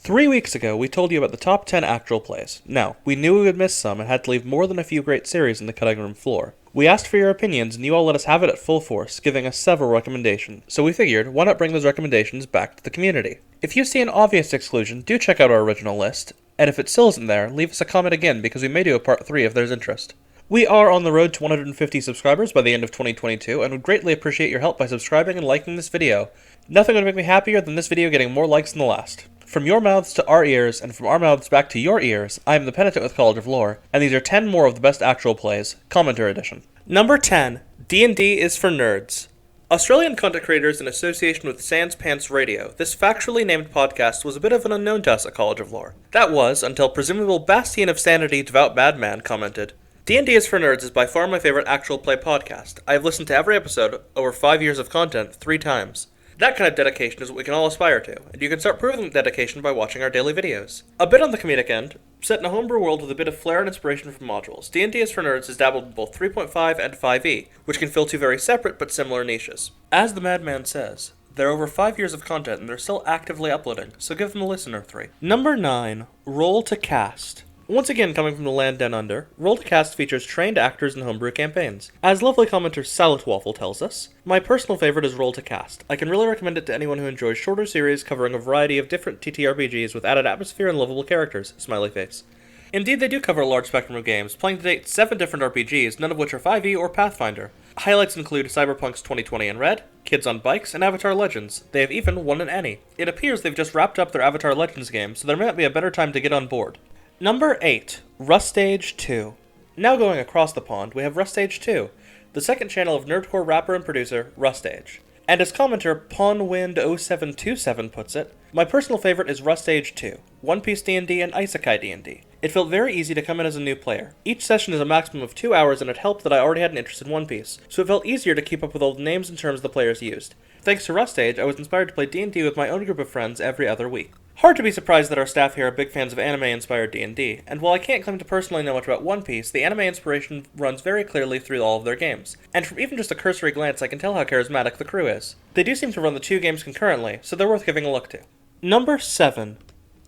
3 weeks ago, we told you about the top 10 actual plays. Now, we knew we would miss some and had to leave more than a few great series in the cutting room floor. We asked for your opinions and you all let us have it at full force, giving us several recommendations, so we figured, why not bring those recommendations back to the community? If you see an obvious exclusion, do check out our original list, and if it still isn't there, leave us a comment again because we may do a part 3 if there's interest. We are on the road to 150 subscribers by the end of 2022 and would greatly appreciate your help by subscribing and liking this video. Nothing would make me happier than this video getting more likes than the last. From your mouths to our ears, and from our mouths back to your ears, I am the Penitent with College of Lore, and these are 10 more of the best actual plays, Commenter Edition. Number 10, D&D is for Nerds. Australian content creators in association with Sans Pants Radio, this factually named podcast was a bit of an unknown to us at College of Lore. That was, until presumable bastion of sanity Devout Madman commented, D&D is for Nerds is by far my favorite actual play podcast. I have listened to every episode, over 5 years of content, 3 times. That kind of dedication is what we can all aspire to, and you can start proving that dedication by watching our daily videos. A bit on the comedic end, set in a homebrew world with a bit of flair and inspiration from modules, D&D is for Nerds has dabbled in both 3.5 and 5e, which can fill 2 very separate but similar niches. As the Madman says, they're over 5 years of content and they're still actively uploading, so give them a listen or 3. Number 9, Roll to Cast. Once again, coming from the land down under, Roll to Cast features trained actors in homebrew campaigns. As lovely commenter Salad Waffle tells us, my personal favorite is Roll to Cast. I can really recommend it to anyone who enjoys shorter series covering a variety of different TTRPGs with added atmosphere and lovable characters, smiley face. Indeed, they do cover a large spectrum of games, playing to date 7 different RPGs, none of which are 5e or Pathfinder. Highlights include Cyberpunk's 2020 in Red, Kids on Bikes, and Avatar Legends. They have even won an Annie. It appears they've just wrapped up their Avatar Legends game, so there may not be a better time to get on board. Number 8, Rustage 2. Now going across the pond, we have Rustage 2, the second channel of nerdcore rapper and producer, Rustage. And as commenter Ponwind0727 puts it, my personal favorite is Rustage 2, One Piece D&D and Isekai D&D. It felt very easy to come in as a new player. Each session is a maximum of 2 hours and it helped that I already had an interest in One Piece, so it felt easier to keep up with all the names and terms the players used. Thanks to Rustage, I was inspired to play D&D with my own group of friends every other week. Hard to be surprised that our staff here are big fans of anime-inspired D&D, and while I can't claim to personally know much about One Piece, the anime inspiration runs very clearly through all of their games, and from even just a cursory glance I can tell how charismatic the crew is. They do seem to run the 2 games concurrently, so they're worth giving a look to. Number 7,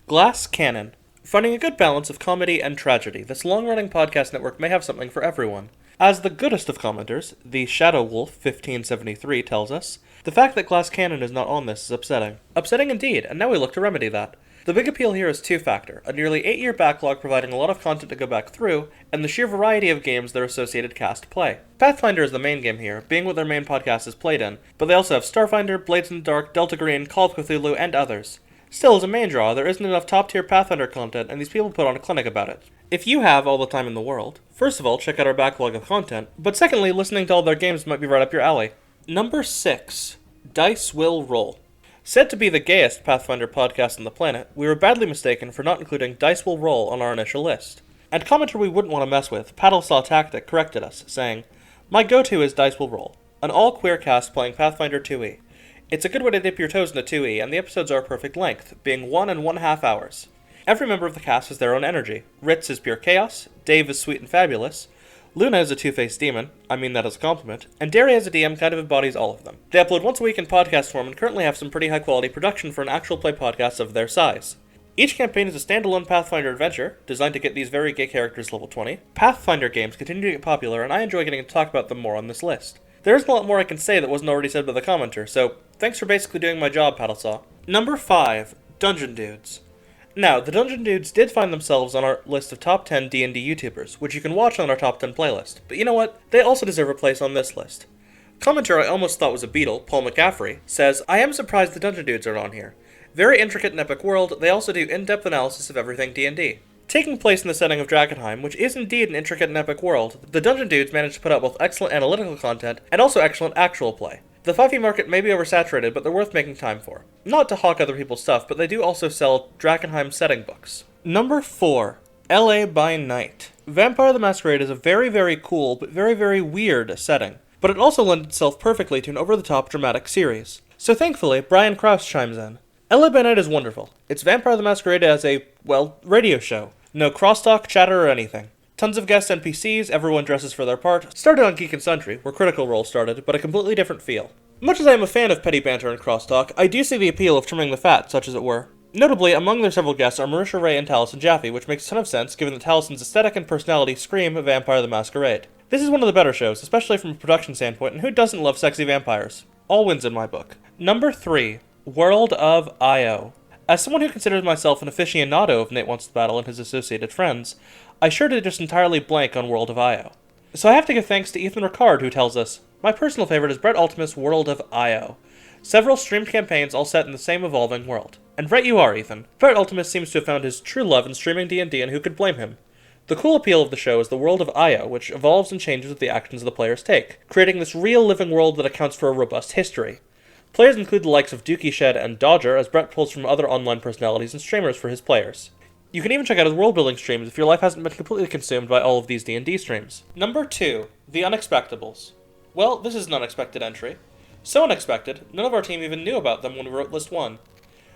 Glass Cannon. Finding a good balance of comedy and tragedy, this long-running podcast network may have something for everyone. As the goodest of commenters, the Shadow Wolf 1573 tells us, the fact that Glass Cannon is not on this is upsetting. Upsetting indeed, and now we look to remedy that. The big appeal here is 2-factor, a nearly 8-year backlog providing a lot of content to go back through, and the sheer variety of games their associated cast play. Pathfinder is the main game here, being what their main podcast is played in, but they also have Starfinder, Blades in the Dark, Delta Green, Call of Cthulhu, and others. Still, as a main draw, there isn't enough top-tier Pathfinder content, and these people put on a clinic about it. If you have all the time in the world, first of all, check out our backlog of content, but secondly, listening to all their games might be right up your alley. Number 6, Dice Will Roll. Said to be the gayest Pathfinder podcast on the planet, we were badly mistaken for not including Dice Will Roll on our initial list. And commenter we wouldn't want to mess with, Paddle Saw Tactic, corrected us, saying, my go-to is Dice Will Roll, an all-queer cast playing Pathfinder 2e. It's a good way to dip your toes into 2e, and the episodes are a perfect length, being 1 and 1/2 hours. Every member of the cast has their own energy. Ritz is pure chaos, Dave is sweet and fabulous, Luna is a two-faced demon, I mean that as a compliment, and Derry as a DM kind of embodies all of them. They upload once a week in podcast form and currently have some pretty high-quality production for an actual play podcast of their size. Each campaign is a standalone Pathfinder adventure, designed to get these very gay characters level 20. Pathfinder games continue to get popular, and I enjoy getting to talk about them more on this list. There isn't a lot more I can say that wasn't already said by the commenter, so thanks for basically doing my job, Paddlesaw. Number 5, Dungeon Dudes. Now, the Dungeon Dudes did find themselves on our list of top 10 D&D YouTubers, which you can watch on our top 10 playlist, but you know what? They also deserve a place on this list. Commenter I almost thought was a Beatle, Paul McCaffrey, says, I am surprised the Dungeon Dudes are on here. Very intricate and epic world, they also do in-depth analysis of everything D&D. Taking place in the setting of Drakenheim, which is indeed an intricate and epic world, the Dungeon Dudes managed to put out both excellent analytical content and also excellent actual play. The 5e market may be oversaturated, but they're worth making time for. Not to hawk other people's stuff, but they do also sell Drakenheim setting books. Number 4, LA by Night. Vampire the Masquerade is a very, very cool, but very, very weird setting. But it also lends itself perfectly to an over-the-top dramatic series. So thankfully, Brian Krause chimes in. LA by Night is wonderful. It's Vampire the Masquerade as a, well, radio show. No crosstalk, chatter, or anything. Tons of guest NPCs, everyone dresses for their part. Started on Geek and Sundry, where Critical Role started, but a completely different feel. Much as I am a fan of petty banter and crosstalk, I do see the appeal of trimming the fat, such as it were. Notably, among their several guests are Marisha Ray and Taliesin Jaffe, which makes a ton of sense given that Talison's aesthetic and personality scream Vampire the Masquerade. This is one of the better shows, especially from a production standpoint, and who doesn't love sexy vampires? All wins in my book. Number 3. World of Io. As someone who considers myself an aficionado of Nate Wants to Battle and his associated friends, I sure did just entirely blank on World of Io. So I have to give thanks to Ethan Ricard, who tells us, my personal favorite is Brett Ultimate's World of Io. Several streamed campaigns all set in the same evolving world. And right you are, Ethan. Brett Ultimate seems to have found his true love in streaming D&D, and who could blame him? The cool appeal of the show is the world of Io, which evolves and changes with the actions the players take, creating this real living world that accounts for a robust history. Players include the likes of Dookie Shed and Dodger, as Brett pulls from other online personalities and streamers for his players. You can even check out his world-building streams if your life hasn't been completely consumed by all of these D&D streams. Number 2. The Unexpectables. Well, this is an unexpected entry. So unexpected, none of our team even knew about them when we wrote List 1.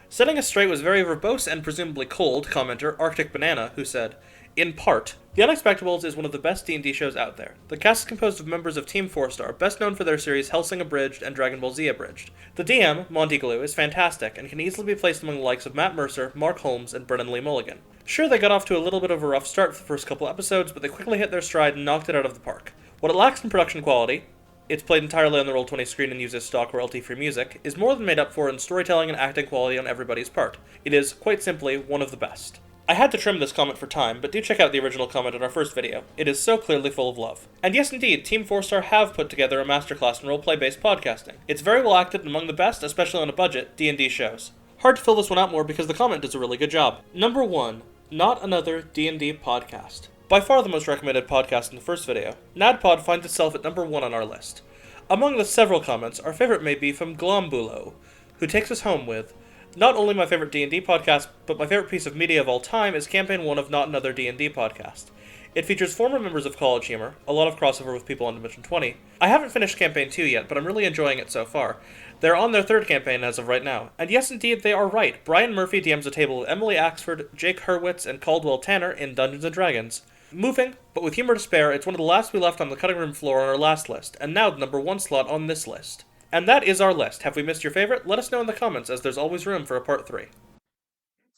Setting us straight was very verbose and presumably cold commenter Arctic Banana, who said, in part, The Unexpectables is one of the best D&D shows out there. The cast is composed of members of Team 4-Star, best known for their series Hellsing Abridged and Dragon Ball Z Abridged. The DM, Monty Glue, is fantastic and can easily be placed among the likes of Matt Mercer, Mark Holmes, and Brennan Lee Mulligan. Sure, they got off to a little bit of a rough start for the first couple episodes, but they quickly hit their stride and knocked it out of the park. What it lacks in production quality, it's played entirely on the Roll20 screen and uses stock royalty-free music, is more than made up for in storytelling and acting quality on everybody's part. It is, quite simply, one of the best. I had to trim this comment for time, but do check out the original comment in our first video. It is so clearly full of love. And yes indeed, Team 4-Star have put together a masterclass in roleplay-based podcasting. It's very well acted and among the best, especially on a budget, D&D shows. Hard to fill this one out more because the comment does a really good job. Number 1. Not Another D&D Podcast. By far the most recommended podcast in the first video, NADPod finds itself at number 1 on our list. Among the several comments, our favorite may be from Glombulo, who takes us home with, not only my favorite D&D podcast, but my favorite piece of media of all time is Campaign 1 of Not Another D&D Podcast. It features former members of College Humor, a lot of crossover with people on Dimension 20. I haven't finished Campaign 2 yet, but I'm really enjoying it so far. They're on their third campaign as of right now. And yes, indeed, they are right. Brian Murphy DMs a table with Emily Axford, Jake Hurwitz, and Caldwell Tanner in Dungeons & Dragons. Moving, but with humor to spare, it's one of the last we left on the cutting room floor on our last list, and now the number 1 slot on this list. And that is our list. Have we missed your favorite? Let us know in the comments, as there's always room for a part 3.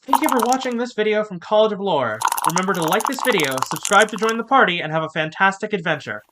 Thank you for watching this video from College of Lore. Remember to like this video, subscribe to join the party, and have a fantastic adventure.